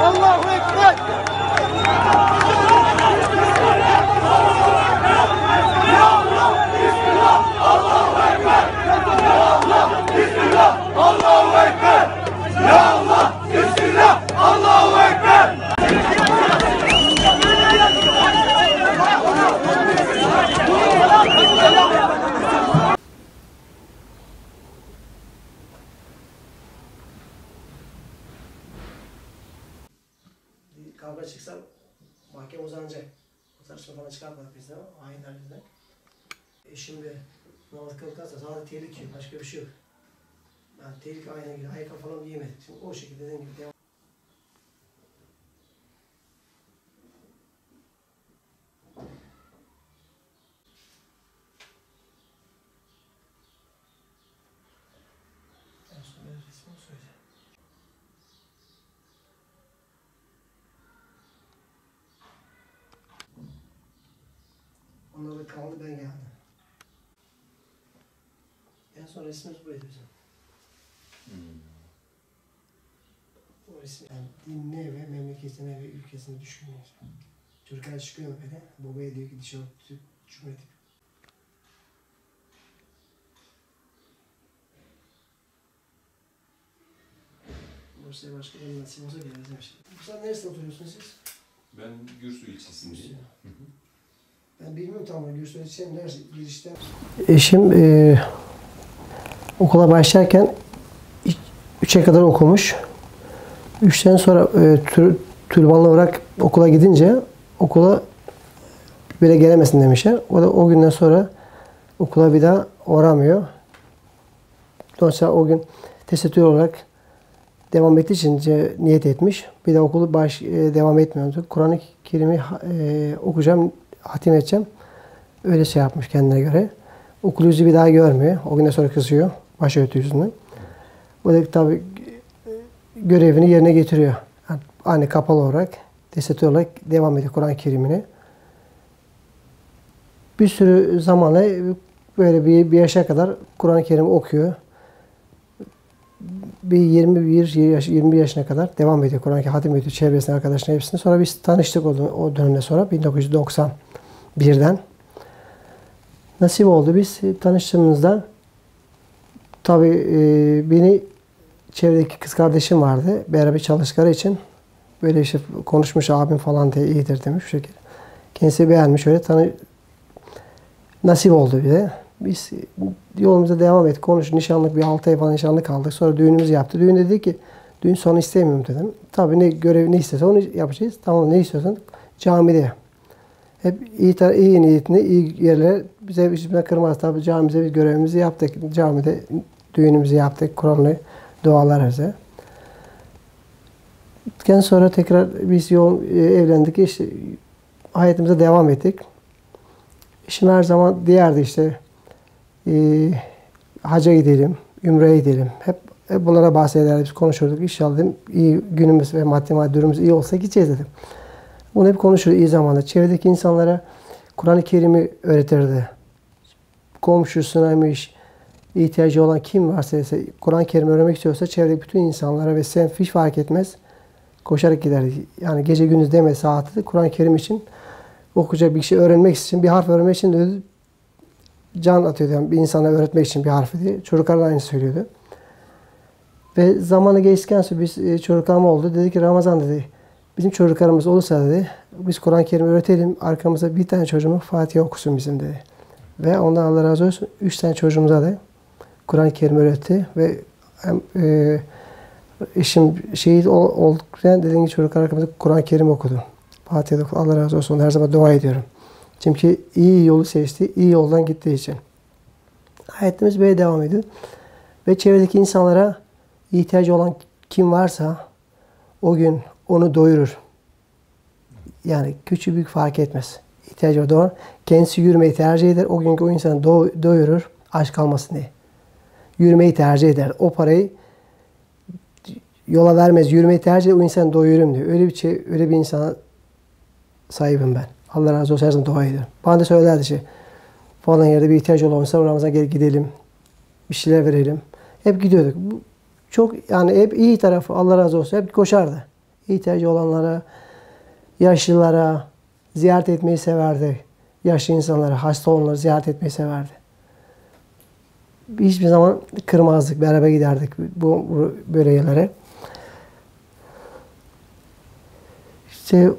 Allahu Ekber. Ya Allah, Bismillah, Allahu Ekber. Ya Allah, Bismillah, Allahu Ekber. Ya Allah, Bismillah, Allahu Ekber. Kavga çıksa mahkeme uzanacak. O tartışma falan çıkartmadık biz de hainler yüzünden. Şimdi namaz kıldıktan sonra sadece tehlike yok, başka bir şey yok. Yani tehlike ayna gibi, ayakkabı falan giyemedik. Şimdi o şekilde dediğim gibi devam. En son bir resmini söyle. Onlar da kaldı, ben geldim. En son resmimiz buydu bizim. O resim yani dinine ve memleketine ve ülkesine düşkün insan. Çocuklar çıkıyor böyle, babaya diyor ki dışarı Cumhuriyeti. Bursa'ya başka bir nasip olsa geliriz demiş. Bursa'nın neresinde oturuyorsunuz siz? Ben Gürsu ilçesindeyim. Ben bilmiyorum tam Gürsu ilçesinin neresi girişte. Eşim okula başlarken 3'e kadar okumuş. 3'ten sonra türbanlı olarak okula gidince okula bile gelemesin demişler. O da o günden sonra okula bir daha uğramıyor. Dolayısıyla o gün tesettür olarak devam ettiği için niyet etmiş. Bir de okulu devam etmiyordu. Kur'an-ı Kerim'i okuyacağım, hatim edeceğim. Öyle şey yapmış kendine göre. Okul yüzü bir daha görmüyor. O günden sonra kızıyor. Başörtü yüzünden. O da tabii görevini yerine getiriyor. Yani aynı kapalı olarak, tesettür olarak devam ediyor Kur'an-ı Kerim'ine. Bir sürü zamanla böyle bir yaşa kadar Kur'an-ı Kerim okuyor. Bir 20 yaşına kadar devam ediyor. Kur'an-ı Kerim hatim ediyor. Çevresinde arkadaşlarına hepsini. Sonra biz tanıştık o dönemde sonra. 1991'den. Nasip oldu. Biz tanıştığımızda tabii beni çevredeki kız kardeşim vardı. Beraber çalıştıkları için böyle işte konuşmuş abim falan diye iyidir demiş bu şekilde. Kendisi beğenmiş öyle nasip oldu bize. Biz yolumuza devam ettik. Konuştuk. Nişanlık bir 6 ay falan nişanlık kaldık. Sonra düğünümüzü yaptı. Düğün dedi ki düğün sonu istemiyorum dedim. Tabii ne görevi ne isterse onu yapacağız. Tamam ne istiyorsan camide. Hep iyi niyetini, iyi yerlere bize hiçbir kırmaz. Tabii camimize biz görevimizi yaptık. Camide düğünümüzü yaptık. Kur'an'lı dualar bize. Sonra tekrar biz evlendik. İşte hayatımıza devam ettik. İşim her zaman diğerdi işte. Hacca gidelim, ümreye gidelim. Hep bunlara bahsederdik, biz konuşurduk. İnşallah dedim, iyi günümüz ve maddi durumumuz iyi olsa gideceğiz dedim. Bunu hep konuşuruz iyi zamanda. Çevredeki insanlara Kur'an-ı Kerim'i öğretirdi. Komşusuymuş, ihtiyacı olan kim varsa Kur'an-ı Kerim öğrenmek istiyorsa çevredeki bütün insanlara ve sen hiç fark etmez koşarak giderdi. Yani gece gündüz deme saati Kur'an-ı Kerim için okuyacak bir şey öğrenmek için, bir harf öğrenmek için de can atıyordu. Yani bir insana öğretmek için bir harfi diye. Çocuklar da aynı söylüyordu. Ve zamanı geçtikten sonra biz çocuklarım oldu. Dedi ki Ramazan dedi. Bizim çocuklarımız olursa dedi. Biz Kur'an-ı Kerim öğretelim. Arkamıza bir tane çocuğumuz Fatiha okusun bizim dedi. Ve ondan Allah razı olsun 3 tane çocuğumuza da Kur'an-ı Kerim öğretti. Ve eşim şehit olduktan dediğim gibi çocuklar arkamızda Kur'an-ı Kerim okudu. Fatiha'da okudu. Allah razı olsun. Her zaman dua ediyorum. Çünkü iyi yolu seçti, iyi yoldan gittiği için. Hayatımız böyle devam ediyor. Ve çevredeki insanlara ihtiyacı olan kim varsa o gün onu doyurur. Yani küçük büyük fark etmez. İhtiyacı var. Doğru. Kendisi yürümeyi tercih eder. O günkü o insanı doyurur. Aç kalmasın diye. Yürümeyi tercih eder. O parayı yola vermez. Yürümeyi tercih eder. O insanı doyururum diyor. Öyle bir insana sahibim ben. Allah razı olsun, her zaman dua ediyorum. Bana da söylerdi falan yerde bir ihtiyaç olursa Ramazan'a gel gidelim. Bir şeyler verelim. Hep gidiyorduk. Çok yani hep iyi tarafı Allah razı olsun. Hep koşardı. ihtiyacı olanlara, yaşlılara ziyaret etmeyi severdi. Yaşlı insanları, hasta olanları ziyaret etmeyi severdi. Hiçbir zaman kırmazdık, beraber giderdik bu böyle yerlere. İşte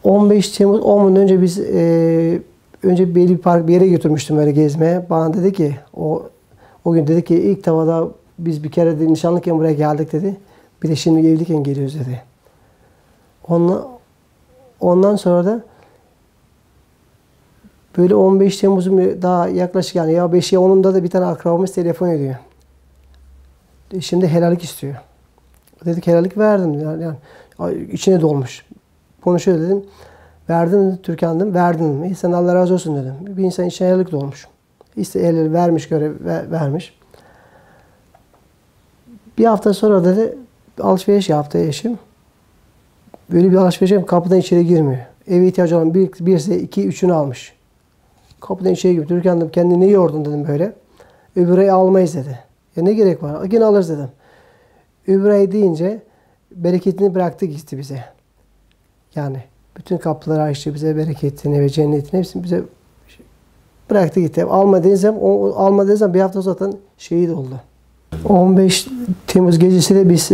15 Temmuz 10 gün önce biz önce belli bir park bir yere götürmüştüm böyle gezmeye. Bana dedi ki o gün dedi ki ilk defa biz bir kere de nişanlıyken buraya geldik dedi. Bir de şimdi evliyken geliyoruz dedi. Ondan sonra da böyle 15 Temmuz'un daha yaklaşık yani ya 5 ya 10'unda da bir tane akrabamız telefon ediyor. Şimdi helallik istiyor. Dedik helallik verdim. Yani içine dolmuş. Konuşuyor dedim. Verdin Türkan dedim. Verdin. İyi sen Allah razı olsun dedim. Bir insan içine helallik dolmuş. İşte helal vermiş görev vermiş. Bir hafta sonra dedi alışveriş yaptı eşim. Böyle bir alışveriş yapıp kapıdan içeri girmiyor. Eve ihtiyacı olan birisi 2, 3'ünü almış. Kapıdan içeri girmiyor. Türkan dedim kendini ne yordun dedim böyle. Öbür ayı almayız dedi. Ya ne gerek var? Yine alırız dedim. Öbür ayı deyince bereketini bıraktı gitti bize. Yani bütün kapıları açtı bize bereketini ve cennetini hepsini bize bıraktı gitti. Alma dediysem bir hafta zaten şehit oldu. 15 Temmuz gecesi de biz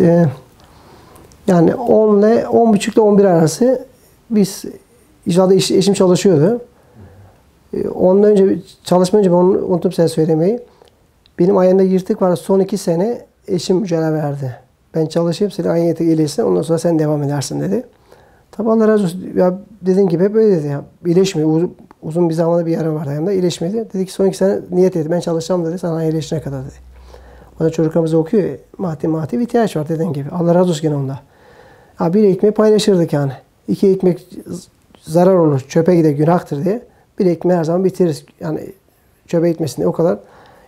yani 10 ile 10.30 ile 11 arası biz icrada eşim çalışıyordu. Ondan önce çalışmadan önce ben onu unuttum size söylemeyi. Benim ayağımda yırtık var. Son 2 sene eşim mücadele verdi. Ben çalışayım senin ayağın yırtık iyileşsin ondan sonra sen devam edersin dedi. Tabi Allah razı olsun. Ya dediğin gibi hep öyle dedi. Ya, iyileşmiyor. Uzun bir zamanda bir yarım vardı ayağımda. İyileşmedi. Dedi ki son 2 sene niyet etti. Ben çalışacağım dedi. Sana iyileşene kadar dedi. O da çocuklarımız okuyor. Maddi bir ihtiyaç var dediğin gibi. Allah razı olsun gene onda. Ha, bir ekmeği paylaşırdık yani. 2 ekmek zarar olur. Çöpe gider günahtır diye. Bir ekmeği her zaman bitiririz. Yani çöpe gitmesin diye o kadar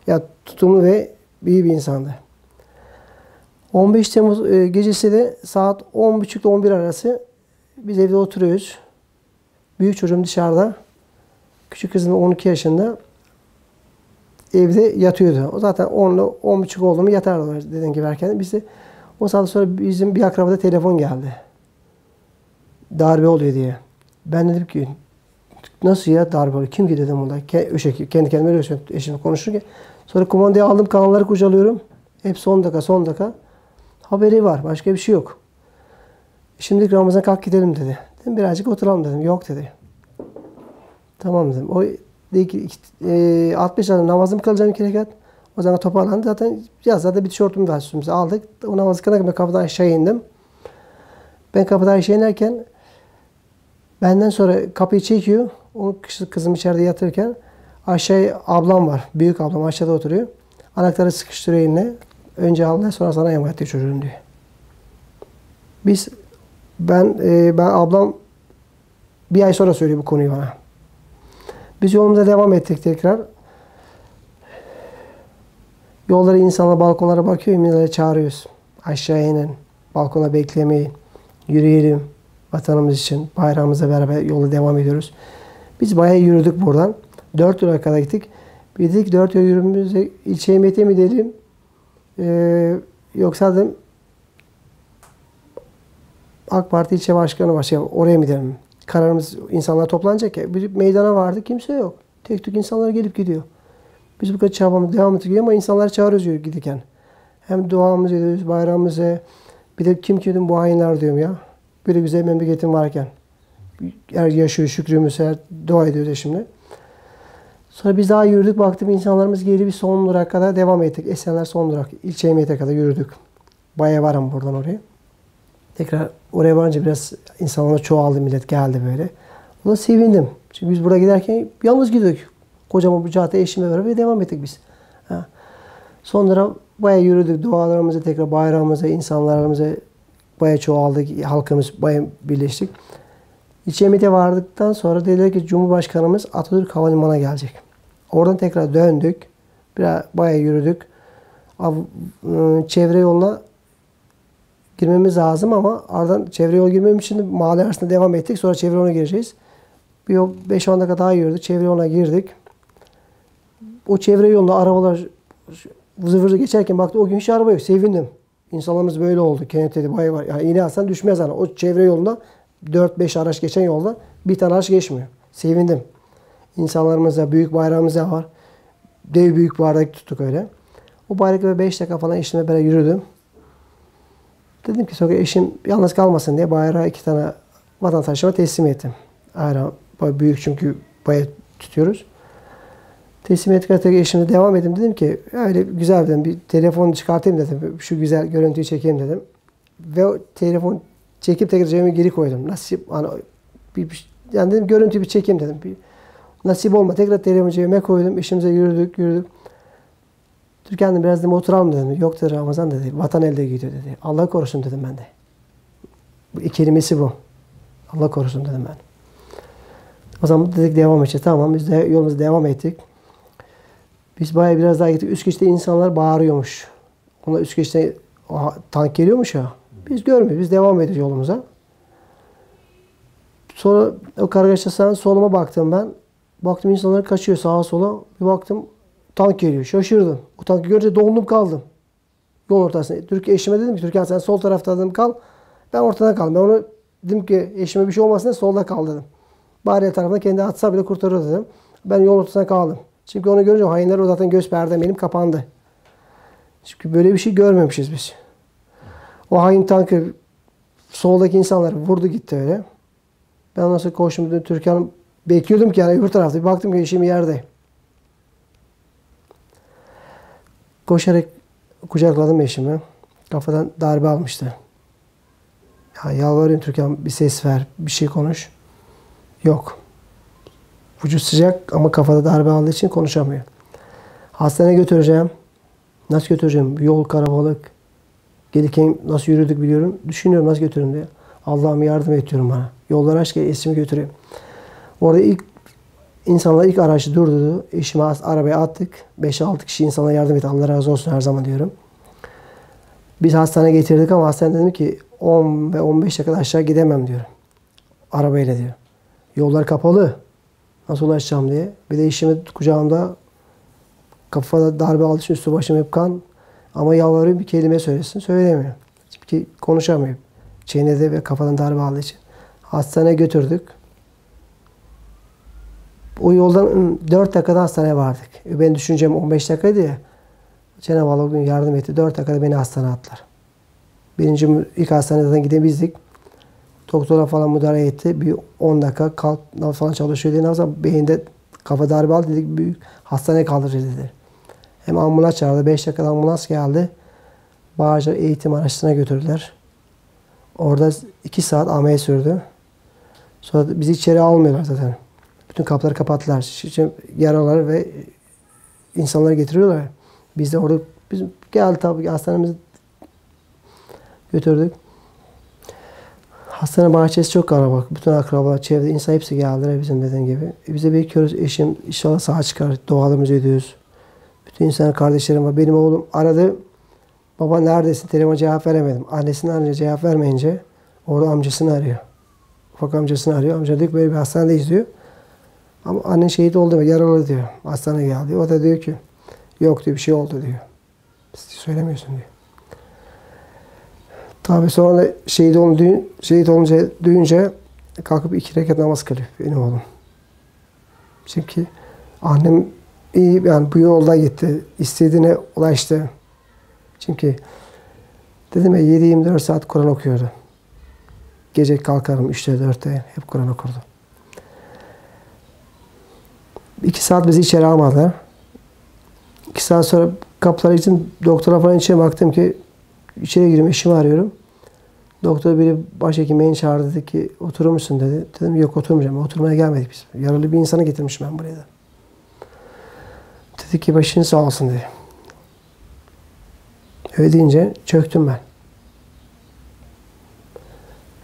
ya tutumlu ve iyi bir insandı. 15 Temmuz gecesi de saat 10.30 ile 11 arası biz evde oturuyoruz. Büyük çocuğum dışarıda. Küçük kızım 12 yaşında. Evde yatıyordu. O zaten 10 ile 10.30 oldu mu yatardı dediğim gibi erken. Biz de o saat sonra bizim bir akrabada telefon geldi. Darbe oluyor diye. Ben dedim ki nasıl ya darbe oluyor? Kim ki dedim onda. Kendi kendime öyle eşimle konuşurken. Sonra kumandayı aldım kanalları kucalıyorum. Hep son dakika. Haberi var. Başka bir şey yok. Şimdi Ramazan kalk gidelim dedi. Dedim birazcık oturalım dedim. Yok dedi. Tamam dedim. O dedi ki 60 tane namazım kılacağım 2 rekat. O zaman toparlandı. Zaten bir tişörtümü var üstümüze aldık. O namazı kılarken kapıdan aşağı indim. Ben kapıdan aşağı inerken benden sonra kapıyı çekiyor. O kızım içeride yatırken aşağıya ablam var. Büyük ablam aşağıda oturuyor. Anahtarı sıkıştırıyor eline. Önce Allah sonra sana emanet ediyor çocuğun diyor. Ben ablam bir ay sonra söylüyor bu konuyu bana. Biz yolumuza devam ettik tekrar. Yollara insanlar balkonlara bakıyor, eminlere çağırıyoruz. Aşağı inin, balkona beklemeyin, yürüyelim vatanımız için, bayrağımızla beraber yola devam ediyoruz. Biz bayağı yürüdük buradan. 4 yıla kadar gittik. Bir dedik 4 yıl yürümümüzde ilçe emniyete mi gidelim? Yoksa dedim AK Parti ilçe başkanı var. Oraya mı gidelim? Kararımız insanlar toplanacak ya. Bir meydana vardı. Kimse yok. Tek tük insanlar gelip gidiyor. Biz bu kadar çabamız devam ettik ama insanları çağırıyoruz giderken. Hem duamızı ediyoruz, bayrağımızı. Bir de kim bu hainler diyorum ya. Böyle güzel memleketim varken. Yaşıyor şükrümüz, dua ediyoruz şimdi. Sonra biz daha yürüdük. Baktık insanlarımız geri bir son durağa kadar devam ettik. Esenler son durak. İlçe emniyete kadar yürüdük. Bayağı varım buradan oraya. Tekrar oraya varınca biraz insanlar çoğaldı, millet geldi böyle. Ona sevindim. Çünkü biz buraya giderken yalnız gidiyorduk. Kocaman bu cadde eşimle beraber devam ettik biz. Sonra bayağı yürüdük. Dualarımızı tekrar bayrağımıza, insanlarımıza bayağı çoğaldık. Halkımız bayağı birleştik. İlçe emniyete vardıktan sonra dediler ki Cumhurbaşkanımız Atatürk Havalimanı'na gelecek. Oradan tekrar döndük. Bayağı yürüdük. Çevre yoluna girmemiz lazım ama ardından çevre yol girmem için mahalle arasında devam ettik. Sonra çevre yoluna gireceğiz. Bir 5-10 dakika daha yürüdük. Çevre yoluna girdik. O çevre yolunda arabalar vızır vızır geçerken baktım o gün hiç araba yok. Sevindim. İnsanlarımız böyle oldu. Kenetledi bayağı var. Yani iğne atsan düşmez hani. O çevre yolunda 4-5 araç geçen yolda bir tane araç geçmiyor. Sevindim. İnsanlarımıza, büyük bayrağımız da var. Dev büyük bayrak tuttuk öyle. O bayrakla 5 dakika falan eşimle beraber yürüdüm. Dedim ki sonra eşim yalnız kalmasın diye bayrağı 2 tane vatandaşıma teslim ettim. Ayrı büyük çünkü bayağı tutuyoruz. Teslim ettikten sonra eşimle devam ettim. Dedim ki öyle güzel dedim. Bir telefonu çıkartayım dedim. Şu güzel görüntüyü çekeyim dedim. Ve o telefon çekip tekrar cebime geri koydum. Nasip hani yani dedim görüntüyü bir çekeyim dedim. Bir, nasip olma. Tekrar telefonu cebime koydum. Eşimize yürüdük. Türkan dedim biraz dedim oturalım dedim. Yok dedi Ramazan dedi. Vatan elde gidiyor dedi. Allah korusun dedim ben de. Bu kelimesi bu. Allah korusun dedim ben. O zaman dedik devam edeceğiz. Tamam biz de yolumuza devam ettik. Biz bayağı biraz daha gittik. Üst geçte insanlar bağırıyormuş. Onlar üst geçte tank geliyormuş ya. Biz görmüyoruz. Biz devam ediyoruz yolumuza. Sonra o kargaşasından soluma baktım ben. Baktım insanlar kaçıyor sağa sola. Bir baktım tank geliyor. Şaşırdım. O tankı görünce dondum kaldım. Yol ortasında. Türkiye eşime dedim ki Türkan sen sol tarafta dedim kal. Ben ortadan kaldım. Ben onu dedim ki eşime bir şey olmasın diye solda kal dedim. Bari tarafına kendi atsa bile kurtarır dedim. Ben yol ortasına kaldım. Çünkü onu görünce hainler o zaten göz perdem benim kapandı. Çünkü böyle bir şey görmemişiz biz. O hain tankı soldaki insanlar vurdu gitti öyle. Ben nasıl koştum Türkiye'nin bekliyordum ki yani öbür tarafta. Bir baktım ki eşim yerde. Koşarak kucakladım eşimi. Kafadan darbe almıştı. Ya yalvarıyorum Türkan bir ses ver, bir şey konuş. Yok. Vücut sıcak ama kafada darbe aldığı için konuşamıyor. Hastaneye götüreceğim. Nasıl götüreceğim? Yol karabalık. Gelirken nasıl yürüdük biliyorum. Düşünüyorum nasıl götürürüm diye. Allah'ım yardım et diyorum bana. Yolları aç ki eşimi götüreyim. Orada insanlar ilk araçta durdu. Eşimi arabaya attık. 5-6 kişi insana yardım etti. Allah razı olsun her zaman diyorum. Biz hastaneye getirdik ama hastane dedim ki 10 ve 15 dakika aşağı gidemem diyor. Arabayla diyor. Yollar kapalı. Nasıl ulaşacağım diye. Bir de eşimi kucağımda kafada darbe aldığı için üstü başım hep kan. Ama yalvarıyorum bir kelime söylesin. Söylemiyor. Çünkü konuşamıyor. Çenede ve kafadan darbe aldığı için. Hastaneye götürdük. O yoldan 4 dakikada hastaneye vardık. Ben düşüncem 15 dakikaydı ya. Cenab-ı Allah bugün yardım etti. 4 dakikada beni hastaneye attılar. İlk hastaneden gidemizdik. Doktora falan müdahale etti. Bir 10 dakika kalk falan çalışıyor diye. Nasıl beyinde kafa darbe aldı dedik. Büyük hastaneye kaldıracağız dedi. Hem ambulans çağırdı. 5 dakikada ambulans geldi. Bağcılar eğitim araçlarına götürdüler. Orada 2 saat ameliyat sürdü. Sonra bizi içeri almıyorlar zaten. Bütün kapıları kapattılar. Şimdi yaralar ve insanları getiriyorlar. Biz de orada geldi tabii hastanemizi götürdük. Hastane bahçesi çok kalabalık. Bütün akrabalar, çevrede insan hepsi geldiler bizim dediğim gibi. Biz de bekliyoruz. Eşim inşallah sağ çıkar. Dualarımızı ediyoruz. Bütün insan kardeşlerim var. Benim oğlum aradı. Baba neredesin? Telefona cevap veremedim. Annesinin arayınca cevap vermeyince orada amcasını arıyor. Ufak amcasını arıyor. Amca diyor ki böyle bir hastanedeyiz diyor. Ama annen şehit oldu ve yaralı diyor. Hastaneye geldi. O da diyor ki yok diyor bir şey oldu diyor. Söylemiyorsun diyor. Tabii sonra şehit olunca duyunca kalkıp 2 rekat namaz kılıyor benim oğlum. Çünkü annem iyi yani bu yolda gitti. İstediğine ulaştı. Çünkü dedim ya 7-24 saat Kur'an okuyordu. Gece kalkarım 3'te 4'te hep Kur'an okurdu. 2 saat bizi içeri almadılar. 2 saat sonra kapılar için doktora falan içeri baktım ki içeri gireyim eşimi arıyorum. Doktor biri başhekim beni çağırdı dedi ki oturur musun dedi. Dedim yok oturmayacağım. Oturmaya gelmedik biz. Yaralı bir insanı getirmişim ben buraya da. Dedi ki başın sağ olsun dedi. Öyle deyince çöktüm ben.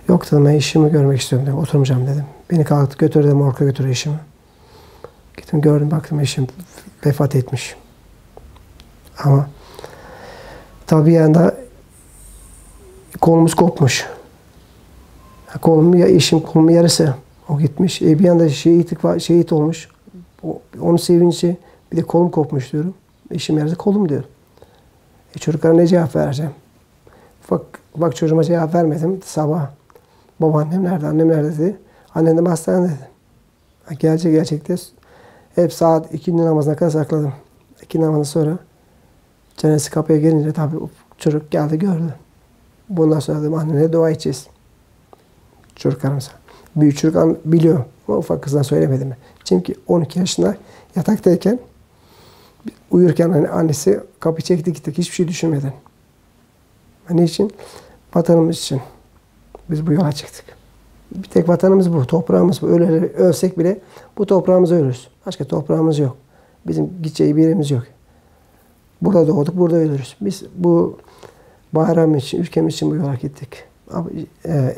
Yok dedim ben eşimi görmek istiyorum dedim. Oturmayacağım dedim. Beni kalktı götürdü morga götürdü eşimi. Gittim gördüm baktım eşim vefat etmiş. Ama tabii yanda kolumuz kopmuş. Eşim kolumun yarısı. O gitmiş. Bir yanda şehit olmuş. Onu sevinci bir de kolum kopmuş diyorum. Eşim yarısı kolum diyor. Çocuklara ne cevap vereceğim? Bak çocuğuma cevap vermedim. Sabah babaannem nerede, annem nerede dedi. Annem de hastanede dedi. Gerçekten hep saat 2'nin namazına kadar sakladım. 2 namazından sonra cenazesi kapıya gelince tabii çocuk geldi gördü. Bundan sonra dedim annene dua edeceğiz. Çocuk aramızda. Büyük çocuk biliyor. Ama ufak kızdan söylemedim. Çünkü 12 yaşında yataktayken uyurken hani annesi kapıyı çekti gittik. Hiçbir şey düşünmeden. Ne için? Vatanımız için. Biz bu yola çıktık. Bir tek vatanımız bu. Toprağımız bu. Ölsek bile bu toprağımıza ölürüz. Başka toprağımız yok. Bizim gideceği bir yerimiz yok. Burada doğduk, burada ölürüz. Biz bu bayram için, ülkemiz için bu yola gittik.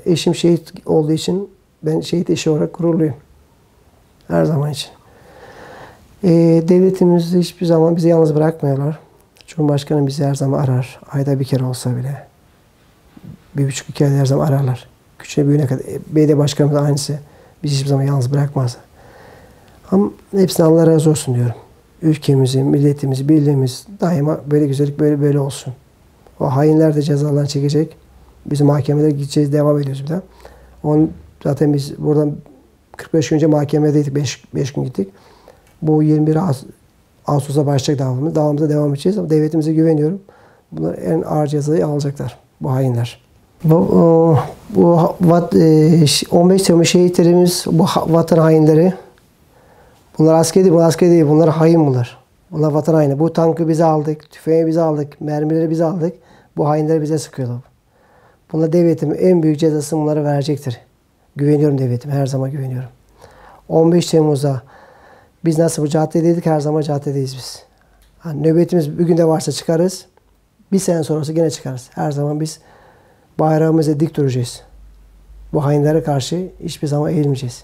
Eşim şehit olduğu için ben şehit eşi olarak gururluyum. Her zaman için. Devletimiz hiçbir zaman bizi yalnız bırakmıyorlar. Cumhurbaşkanı bizi her zaman arar. Ayda bir kere olsa bile. 1,5-2 kere her zaman ararlar. Küçüğe büyüğüne kadar. Belediye başkanımız da aynısı. Bizi hiçbir zaman yalnız bırakmaz. Ama hepsine Allah razı olsun diyorum. Ülkemizi, milletimizi, birliğimiz daima böyle güzellik böyle olsun. O hainler de cezalarını çekecek. Biz mahkemelere gideceğiz, devam ediyoruz bir daha. Zaten biz buradan 45 gün önce mahkemedeydik, 5 gün gittik. Bu 21 Ağustos'a başlayacak davamız. Davamıza devam edeceğiz ama devletimize güveniyorum. Bunlar en ağır cezayı alacaklar, bu hainler. Bu 15 Temmuz şehitlerimiz, bu vatan hainleri. Bunlar asker değil, bunlar hain bunlar. Bunlar vatan haini. Bu tankı bize aldık, tüfeği bize aldık, mermileri bize aldık. Bu hainleri bize sıkıyorlar. Bunlar devletim en büyük cezasını bunlara verecektir. Güveniyorum devletime, her zaman güveniyorum. 15 Temmuz'da biz nasıl bu caddedeydik, her zaman caddedeyiz biz. Yani nöbetimiz bir günde varsa çıkarız. Bir sene sonrası gene çıkarız. Her zaman biz bayrağımıza dik duracağız. Bu hainlere karşı hiçbir zaman eğilmeyeceğiz.